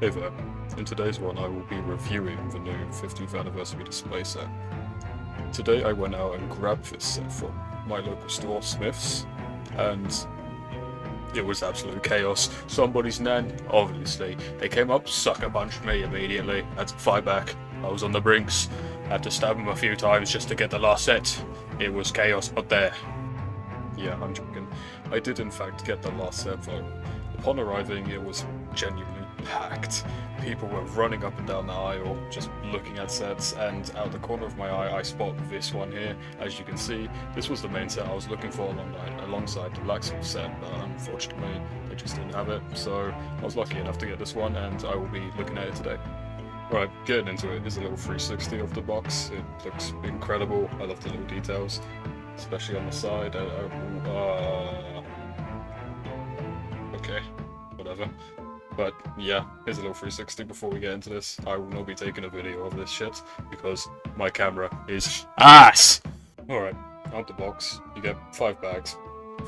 Hey there, in today's one I will be reviewing the new 50th anniversary display set. Today I went out and grabbed this set from my local store, Smith's, and it was absolute chaos. Somebody's nan, obviously, they came up, sucker punched me immediately, had to fight back. I was on the brinks, had to stab him a few times just to get the last set. It was chaos, but there. Yeah, I'm joking. I did in fact get the last set though. Upon arriving, it was genuinely packed. People were running up and down the aisle, just looking at sets, and out the corner of my eye I spot this one here. As you can see, this was the main set I was looking for alongside the Blacksmith set, but unfortunately they just didn't have it, so I was lucky enough to get this one, and I will be looking at it today. Right, getting into it is a little 360 of the box. It looks incredible. I love the little details, especially on the side. Okay, whatever. But yeah, here's a little 360 before we get into this. I will not be taking a video of this shit because my camera is ass! Alright, out the box, you get 5 bags,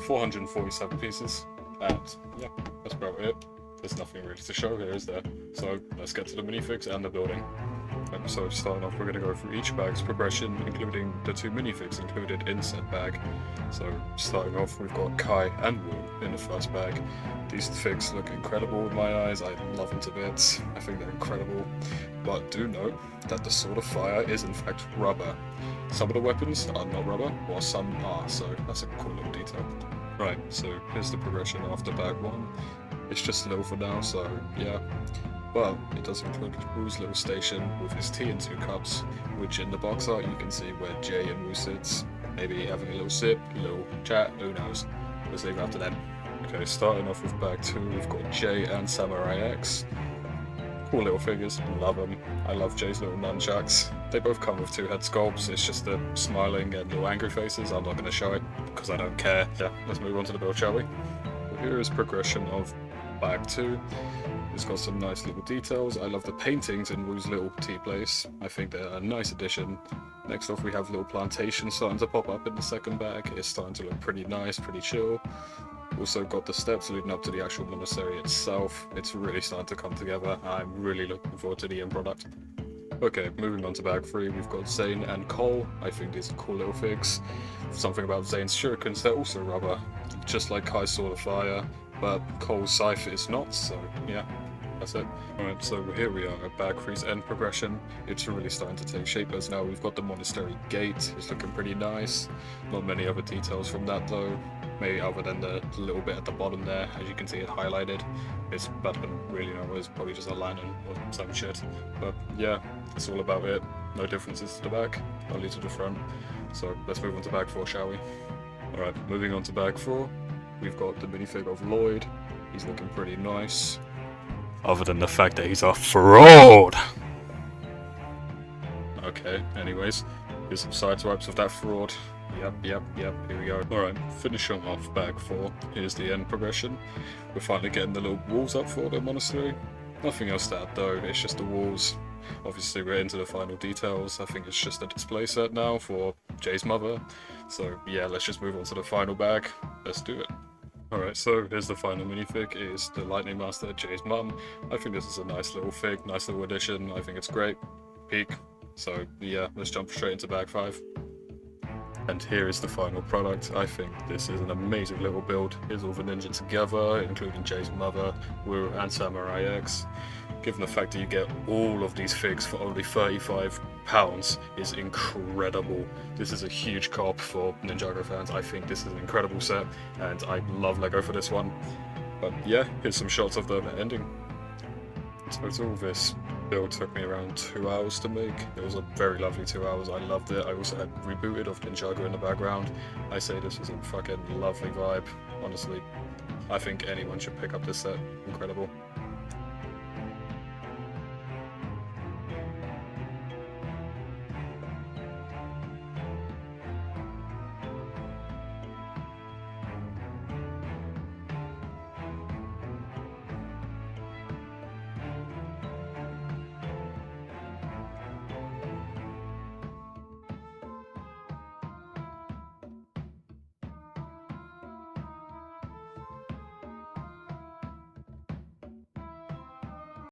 447 pieces, and yeah, that's about it. There's nothing really to show here, is there? So let's get to the minifigs and the building. So starting off, we're going to go through each bag's progression, including the 2 minifigs included in said bag. So starting off, we've got Kai and Wu in the first bag. These figs look incredible in my eyes. I love them to bits. I think they're incredible. But do note that the Sword of Fire is in fact rubber. Some of the weapons are not rubber, while some are, so that's a cool little detail. Right, so here's the progression after bag 1. It's just a little for now, so yeah. But it does include Wu's little station with his tea and 2 cups, which in the box art you can see where Jay and Wu sits. Maybe having a little sip, a little chat, who knows. We'll leave it up to them. Okay, starting off with bag 2, we've got Jay and Samurai X. Cool little figures, love them. I love Jay's little nunchucks. They both come with 2 head sculpts, it's just the smiling and little angry faces. I'm not going to show it, because I don't care. Yeah, let's move on to the build, shall we? So here is progression of bag 2. It's got some nice little details. I love the paintings in Wu's little tea place. I think they're a nice addition. Next off we have little plantations starting to pop up in the second bag. It's starting to look pretty nice, pretty chill. Also got the steps leading up to the actual monastery itself. It's really starting to come together. I'm really looking forward to the end product. Okay, moving on to bag 3, we've got Zane and Cole. I think these are cool little figs. Something about Zane's shurikens, they're also rubber. Just like Kai's Sword of Fire, but Cole's scythe is not, so yeah. That's it. Alright, so here we are at bag 3's end progression. It's really starting to take shape as now we've got the monastery gate. It's looking pretty nice. Not many other details from that though. Maybe other than the little bit at the bottom there, as you can see it highlighted. It's better than really know, it's probably just a lantern or some shit. But yeah, that's all about it. No differences to the back, only to the front. So let's move on to bag 4, shall we? Alright, moving on to bag 4. We've got the minifig of Lloyd. He's looking pretty nice. Other than the fact that he's a fraud! Okay, anyways, here's some side swipes of that fraud. Yep, here we go. Alright, finishing off bag 4, here's the end progression. We're finally getting the little walls up for the monastery. Nothing else to add though, it's just the walls. Obviously we're into the final details. I think it's just a display set now for Jay's mother. So yeah, let's just move on to the final bag. Let's do it. Alright, so here's the final minifig. It is the Lightning Master, Jay's mum. I think this is a nice little fig, nice little addition. I think it's great. Peak. So yeah, let's jump straight into bag 5. And here is the final product. I think this is an amazing little build. Here's all the ninja together, including Jay's mother, Wu and Samurai X. Given the fact that you get all of these figs for only £35 is incredible. This is a huge cop for Ninjago fans. I think this is an incredible set, and I love LEGO for this one. But yeah, here's some shots of the ending. In total, this build took me around 2 hours to make. It was a very lovely 2 hours. I loved it. I also had Rebooted of Ninjago in the background. I say this was a fucking lovely vibe. Honestly, I think anyone should pick up this set. Incredible.